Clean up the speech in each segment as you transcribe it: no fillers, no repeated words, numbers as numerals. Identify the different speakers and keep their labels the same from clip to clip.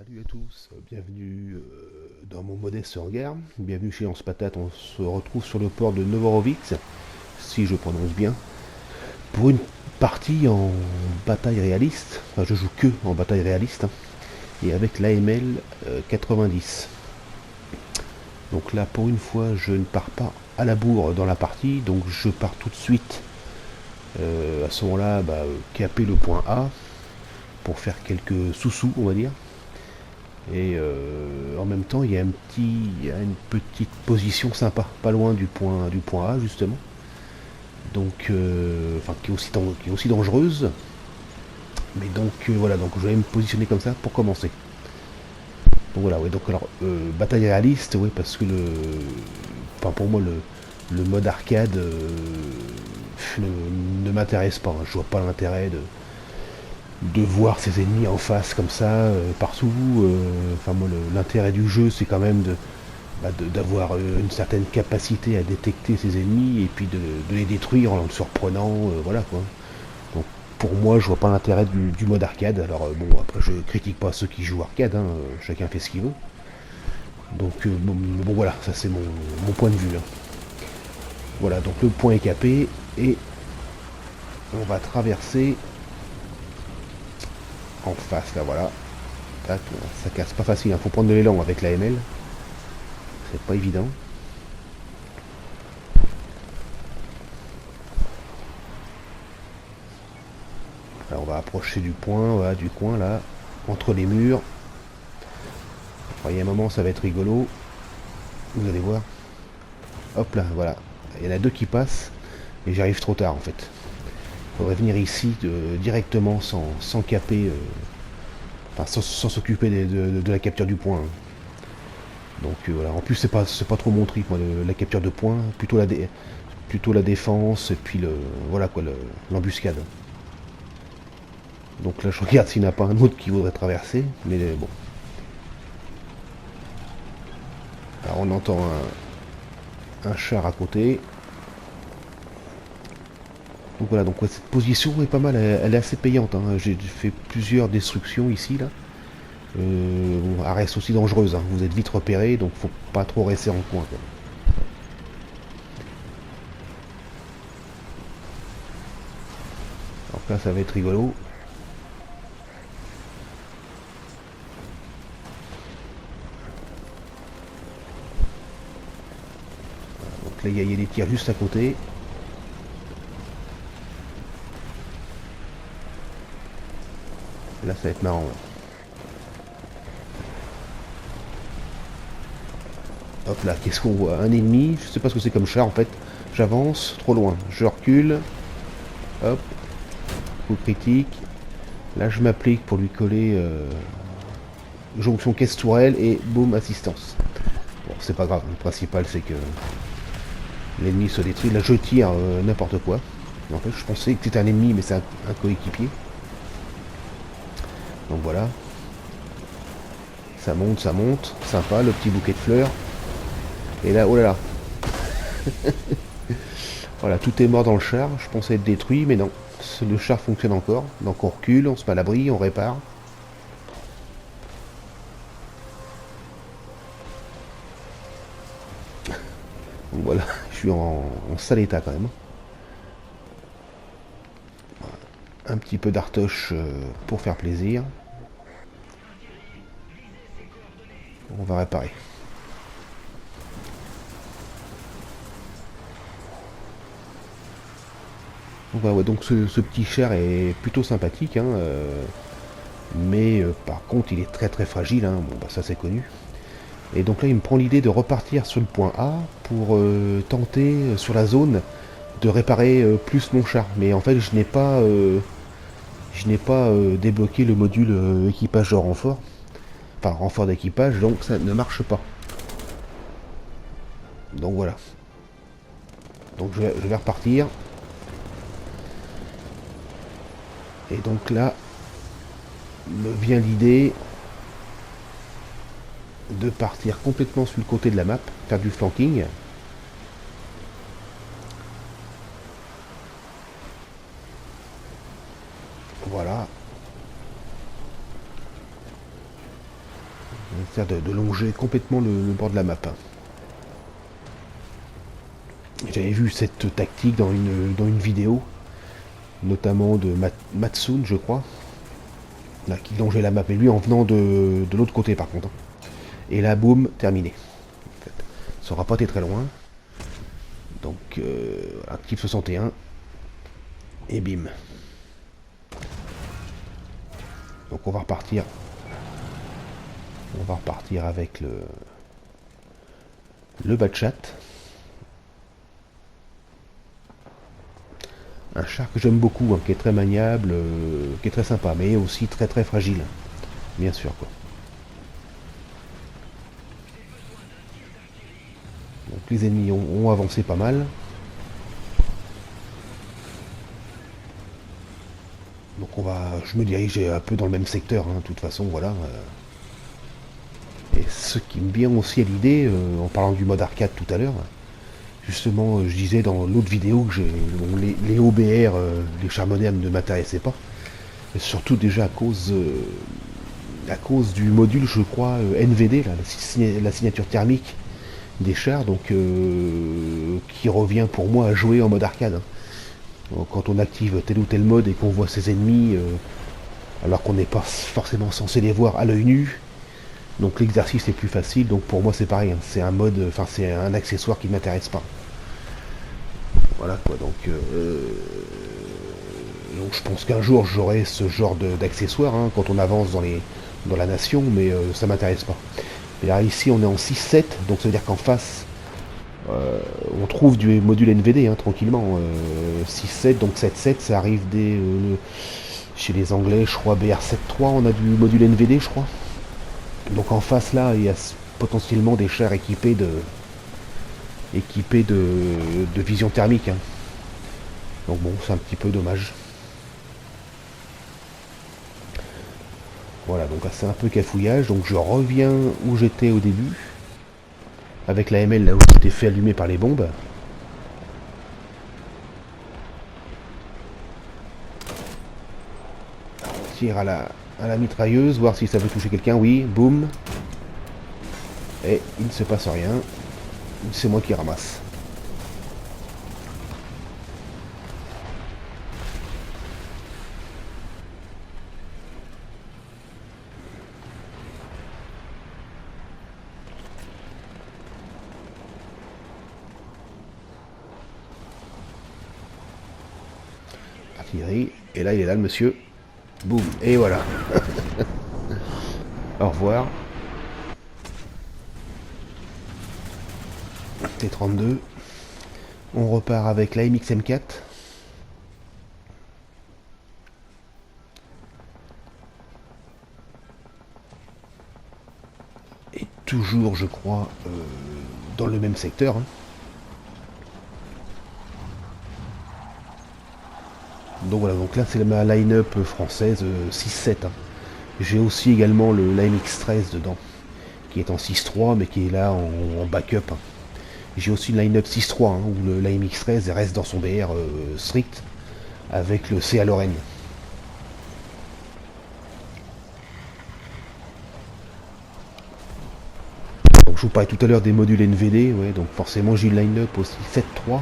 Speaker 1: Salut à tous, bienvenue dans mon modeste hangar, bienvenue chez Lance Patate, on se retrouve sur le port de Novorovic, si je prononce bien, pour une partie en bataille réaliste, enfin je joue que en bataille réaliste, hein, et avec l'AML 90. Donc là pour une fois je ne pars pas à la bourre dans la partie, donc je pars tout de suite à ce moment-là caper le point A pour faire quelques sous-sous on va dire. Et en même temps, il y a une petite position sympa, pas loin du point A justement. Donc, enfin, qui est aussi dangereuse. Mais donc voilà, donc je vais me positionner comme ça pour commencer. Donc voilà, ouais, donc alors bataille réaliste, oui, parce que enfin pour moi le mode arcade ne m'intéresse pas. Hein. Je vois pas l'intérêt de voir ses ennemis en face comme ça, partout. Enfin moi l'intérêt du jeu c'est quand même d'avoir une certaine capacité à détecter ses ennemis et puis de les détruire en le surprenant, voilà quoi. Donc pour moi je vois pas l'intérêt du mode arcade. Alors bon après je critique pas ceux qui jouent arcade, hein, chacun fait ce qu'il veut. Donc bon, voilà, ça c'est mon point de vue. Hein. Voilà, donc le point est capé et on va traverser en face là voilà. Tac, ça casse pas facile, hein. Faut prendre de l'élan avec la ML, c'est pas évident. Alors on va approcher du point, voilà, du coin là, entre les murs. Alors, il y a un moment ça va être rigolo, vous allez voir. Hop là, voilà. Il y en a deux qui passent et j'arrive trop tard en fait. Il faudrait venir ici directement sans caper, enfin sans s'occuper de la capture du point. Hein. Donc voilà, en plus c'est pas trop mon trip moi, la capture de points, plutôt la défense et puis voilà quoi, l'embuscade. Donc là je regarde s'il n'y en a pas un autre qui voudrait traverser, mais bon. Alors on entend un char à côté. Donc voilà, donc ouais, cette position est pas mal, elle est assez payante. Hein. J'ai fait plusieurs destructions ici là. Bon, elle reste aussi dangereuse, hein. Vous êtes vite repéré, donc faut pas trop rester en coin. Quoi. Alors là ça va être rigolo. Donc là il y a des tirs juste à côté. Là ça va être marrant. Ouais. Hop là, qu'est-ce qu'on voit? Un ennemi, je sais pas ce que c'est comme char en fait. J'avance, trop loin. Je recule. Hop, coup critique. Là je m'applique pour lui coller jonction caisse tourelle et boum, assistance. Bon, c'est pas grave, le principal c'est que l'ennemi se détruit. Là je tire n'importe quoi. En fait je pensais que c'était un ennemi mais c'est un coéquipier. Donc voilà. Ça monte. Sympa, le petit bouquet de fleurs. Et là, oh là là. Voilà, tout est mort dans le char. Je pensais être détruit, mais non. Le char fonctionne encore. Donc on recule, on se met à l'abri, on répare. Donc voilà, je suis en sale état quand même. Un petit peu d'artoche pour faire plaisir. On va réparer. Donc, voilà, ouais, donc ce petit char est plutôt sympathique, hein, mais par contre il est très très fragile, hein. Bon bah ça c'est connu. Et donc là il me prend l'idée de repartir sur le point A pour tenter sur la zone de réparer plus mon char. Mais en fait je n'ai pas débloqué le module équipage de renfort, enfin renfort d'équipage, donc ça ne marche pas. Donc voilà. Donc je vais repartir. Et donc là me vient l'idée de partir complètement sur le côté de la map, faire du flanking. Voilà. c'est-à-dire de longer complètement le bord de la map. J'avais vu cette tactique dans une vidéo, notamment de Matsun, je crois, là, qui longeait la map, et lui en venant de l'autre côté par contre. Et là, boum, terminé. En fait, ça aura pas été très loin. Donc, active 61. Et bim. Donc on va repartir. On va repartir avec le bas de chat. Un char que j'aime beaucoup, hein, qui est très maniable, qui est très sympa, mais aussi très très fragile. Bien sûr quoi. Donc les ennemis ont avancé pas mal. Donc je me dirige un peu dans le même secteur, hein, de toute façon, voilà. Et ce qui me vient aussi à l'idée, en parlant du mode arcade tout à l'heure, justement, je disais dans l'autre vidéo que les OBR, les chars modernes ne m'intéressaient pas. Et surtout déjà à cause du module, je crois, NVD, là, la signature thermique des chars, donc qui revient pour moi à jouer en mode arcade. Hein. Donc, quand on active tel ou tel mode et qu'on voit ses ennemis, alors qu'on n'est pas forcément censé les voir à l'œil nu, donc l'exercice est plus facile. Donc pour moi c'est pareil, hein. C'est un mode, enfin c'est un accessoire qui ne m'intéresse pas. Voilà quoi, donc je pense qu'un jour j'aurai ce genre d'accessoire, hein, quand on avance dans la nation, mais ça m'intéresse pas. Et là ici on est en 6-7, donc ça veut dire qu'en face on trouve du module NVD, hein, tranquillement. 6-7, donc 7-7, ça arrive chez les Anglais, je crois BR7-3, on a du module NVD, je crois. Donc en face là, il y a potentiellement des chars équipés de vision thermique. Hein. Donc bon, c'est un petit peu dommage. Voilà, donc c'est un peu cafouillage. Donc je reviens où j'étais au début. Avec la ML là où j'étais fait allumer par les bombes. On tire à la mitrailleuse, voir si ça veut toucher quelqu'un. Oui, boum. Et il ne se passe rien. C'est moi qui ramasse. Artillerie. Et là, il est là, le monsieur. Boum. Et voilà. Au revoir. T32. On repart avec la MX-M4. Et toujours, je crois, dans le même secteur. Hein. Donc voilà, donc là c'est ma line-up française 6-7. Hein. J'ai aussi également la MX-13 dedans, qui est en 6-3, mais qui est là en backup. Hein. J'ai aussi une line-up 6-3, hein, où la MX-13 reste dans son BR strict, avec le CA Lorraine. Donc je vous parlais tout à l'heure des modules NVD, ouais, donc forcément j'ai une line-up aussi 7-3,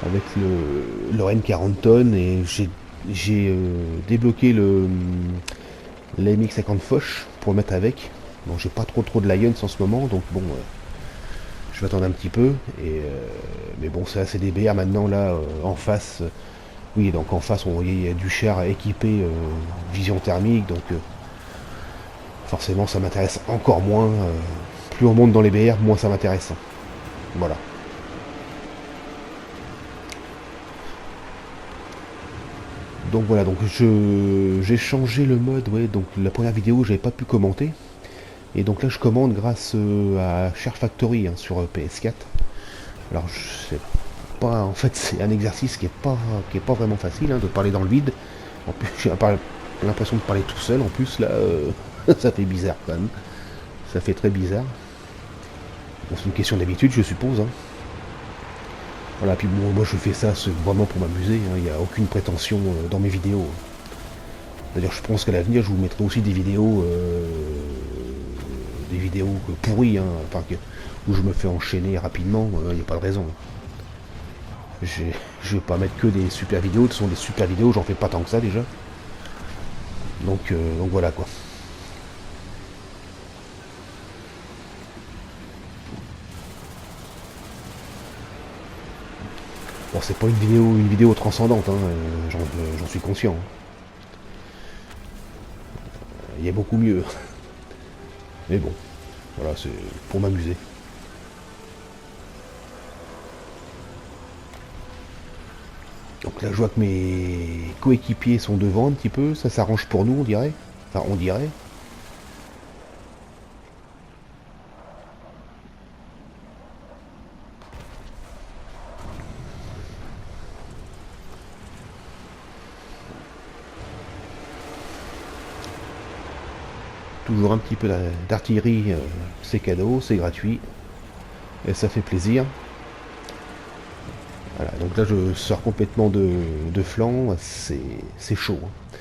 Speaker 1: avec le Lorraine 40 tonnes, et j'ai débloqué la MX-50 Foch pour le mettre avec. Bon, j'ai pas trop de Lions en ce moment, donc bon, je vais attendre un petit peu. Mais bon, c'est des BR maintenant là en face. Oui, donc en face, il y a du char équipé vision thermique, donc forcément ça m'intéresse encore moins. Plus on monte dans les BR, moins ça m'intéresse. Voilà. Donc voilà, donc j'ai changé le mode, ouais, donc la première vidéo j'avais pas pu commenter. Et donc là je commande grâce à Share Factory, hein, sur PS4. Alors je sais pas, en fait c'est un exercice qui est pas vraiment facile, hein, de parler dans le vide. En plus j'ai l'impression de parler tout seul, en plus là ça fait bizarre quand même. Ça fait très bizarre. Bon, c'est une question d'habitude je suppose. Hein. Voilà, puis bon, moi je fais ça vraiment pour m'amuser, hein, il n'y a aucune prétention dans mes vidéos. D'ailleurs je pense qu'à l'avenir je vous mettrai aussi des vidéos des vidéos pourries, hein, enfin, où je me fais enchaîner rapidement, il n'y a pas de raison. Je vais pas mettre que des super vidéos, de toute façon des super vidéos, j'en fais pas tant que ça déjà. Donc voilà quoi. Bon, c'est pas une vidéo transcendante, hein, j'en suis conscient. Il y a beaucoup mieux. Mais bon, voilà, c'est pour m'amuser. Donc là, je vois que mes coéquipiers sont devant un petit peu. Ça s'arrange pour nous, on dirait. Enfin, on dirait. Toujours un petit peu d'artillerie, c'est cadeau, c'est gratuit. Et ça fait plaisir. Voilà, donc là je sors complètement de flanc, c'est chaud. Hein.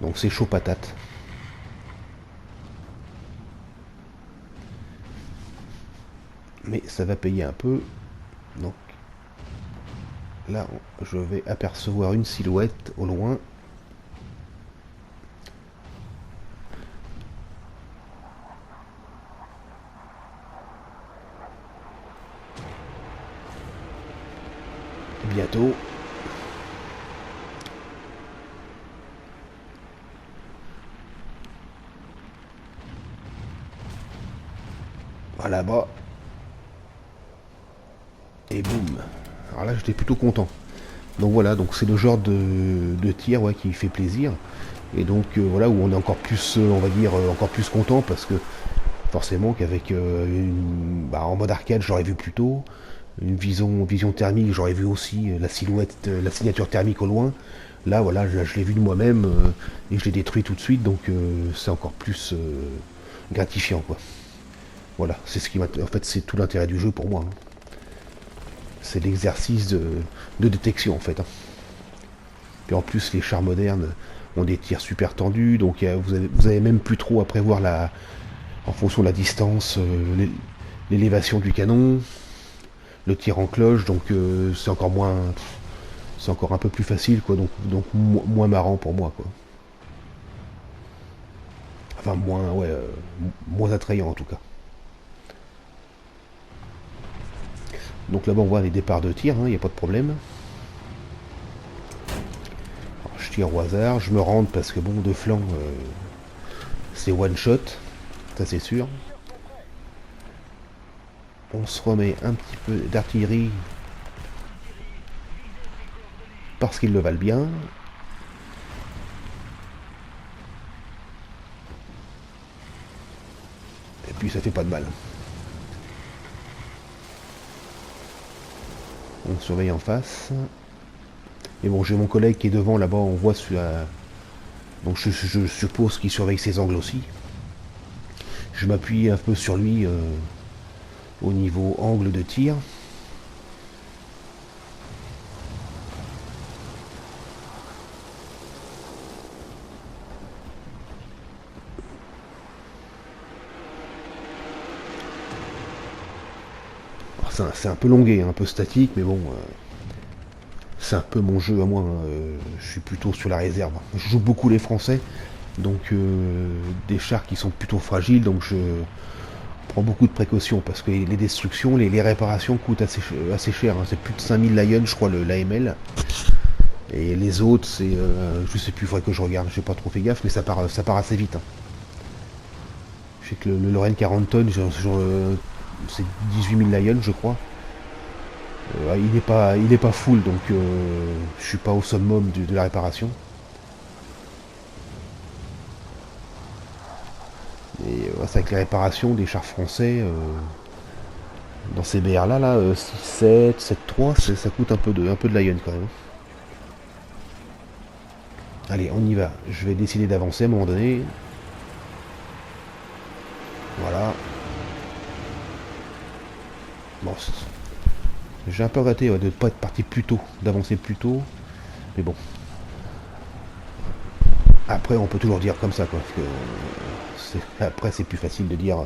Speaker 1: Donc c'est chaud patate. Mais ça va payer un peu. Donc là je vais apercevoir une silhouette au loin. Bientôt. Voilà bas. Et boum. Alors là j'étais plutôt content. Donc voilà, donc c'est le genre de tir ouais, qui fait plaisir. Et donc voilà où on est encore plus, on va dire, encore plus content parce que forcément qu'avec en mode arcade j'aurais vu plus tôt, une vision thermique j'aurais vu aussi la silhouette, la signature thermique au loin. Là voilà, je l'ai vu de moi-même et je l'ai détruit tout de suite, donc c'est encore plus gratifiant quoi. Voilà, c'est ce qui en fait c'est tout l'intérêt du jeu pour moi. Hein. C'est l'exercice de détection en fait. Hein. Puis en plus les chars modernes ont des tirs super tendus, donc vous avez même plus trop à prévoir en fonction de la distance, l'élévation du canon, le tir en cloche, donc c'est encore un peu plus facile, quoi, donc moins marrant pour moi, quoi. Enfin moins, ouais, moins attrayant en tout cas. Donc là-bas on voit les départs de tir, il n'y a pas de problème. Alors, je tire au hasard, je me rends parce que bon, de flanc, c'est one shot, ça c'est sûr. On se remet un petit peu d'artillerie parce qu'ils le valent bien. Et puis ça fait pas de mal. On surveille en face. Et bon, j'ai mon collègue qui est devant là-bas, on voit sur la... Donc je suppose qu'il surveille ses angles aussi. Je m'appuie un peu sur lui au niveau angle de tir. C'est un peu longué, un peu statique, mais bon, c'est un peu mon jeu à moi. Hein. Je suis plutôt sur la réserve. Je joue beaucoup les Français, donc des chars qui sont plutôt fragiles, donc je prends beaucoup de précautions parce que les destructions, les réparations coûtent assez cher. Hein. C'est plus de 5000 Lions, je crois, l'AML. Et les autres, c'est. Je sais plus, il faudrait que je regarde, j'ai pas trop fait gaffe, mais ça part assez vite. Hein. Je sais que le Lorraine 40 tonnes, c'est 18 000 Lions, je crois. Il est pas full, donc je suis pas au summum de la réparation. Et c'est avec les réparations des chars français, dans ces BR là, 6-7, 7-3, ça coûte un peu de Lion quand même. Allez, on y va. Je vais décider d'avancer à un moment donné. Voilà. Bon, j'ai un peu regretté de ne pas être parti plus tôt, d'avancer plus tôt. Mais bon. Après, on peut toujours dire comme ça, quoi. Parce que après, c'est plus facile de dire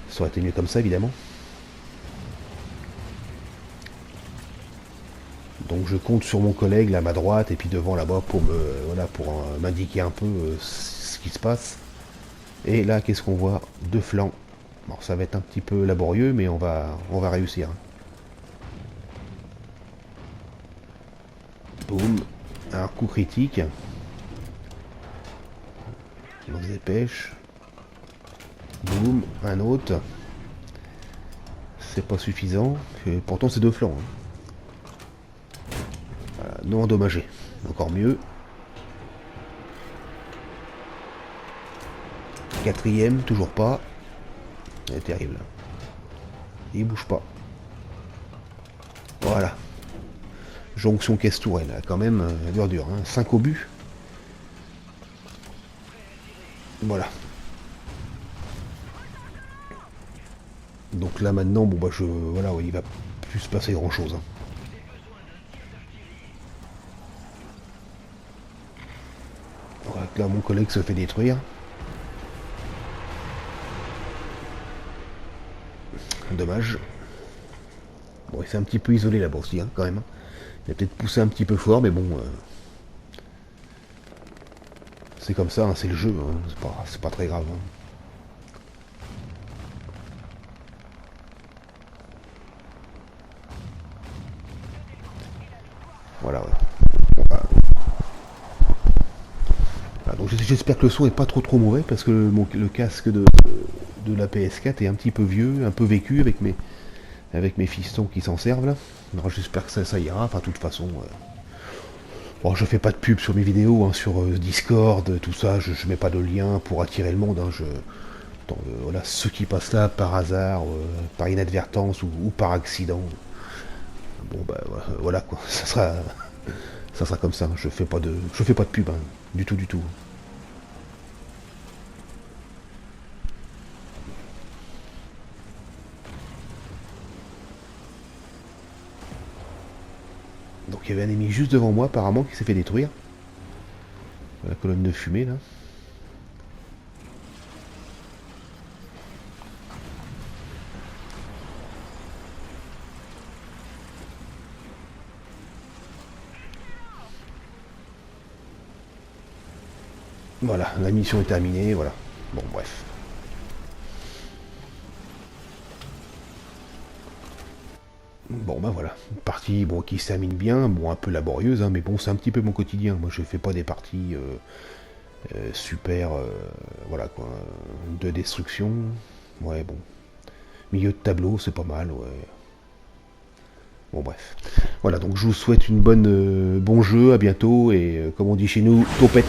Speaker 1: Ça aurait été mieux comme ça, évidemment. Donc je compte sur mon collègue là à ma droite et puis devant là-bas pour m'indiquer un peu ce qui se passe. Et là, qu'est-ce qu'on voit? Deux flancs. Bon, ça va être un petit peu laborieux, mais on va réussir. Boum. Un coup critique. On se dépêche. Boum. Un autre. C'est pas suffisant. Et pourtant, c'est deux flancs. Voilà, non endommagé. Encore mieux. Quatrième, toujours pas. C'est terrible. Il bouge pas. Voilà. Jonction caisse tourelle, quand même, dur, hein. 5 au but. Voilà. Donc là maintenant, bon bah voilà, ouais, il va plus se passer grand chose. Hein. Voilà, là mon collègue se fait détruire. Dommage. Bon, il s'est un petit peu isolé là-bas aussi, hein, quand même. Il a peut-être poussé un petit peu fort, mais bon. C'est comme ça, hein, c'est le jeu, hein, c'est pas très grave. Hein. Voilà, ouais. Voilà. Voilà, donc j'espère que le son est pas trop mauvais parce que le casque de la PS4 est un petit peu vieux, un peu vécu avec mes fistons qui s'en servent là. Alors j'espère que ça ira. Enfin, de toute façon, bon, je fais pas de pub sur mes vidéos, hein, sur Discord, tout ça. Je mets pas de lien pour attirer le monde. Hein, voilà, ceux qui passent là par hasard, par inadvertance ou par accident. Bon bah voilà quoi. Ça sera comme ça. Je fais pas de pub, hein, du tout, du tout. Donc il y avait un ennemi juste devant moi apparemment qui s'est fait détruire. La colonne de fumée là. Voilà, la mission est terminée, voilà. Bon bref. Bon ben voilà, une partie bon, qui se termine bien, bon un peu laborieuse, hein, mais bon c'est un petit peu mon quotidien. Moi je fais pas des parties super, voilà quoi, de destruction. Ouais bon, milieu de tableau c'est pas mal, ouais. Bon bref. Voilà, donc je vous souhaite une bon jeu, à bientôt, et comme on dit chez nous, topette.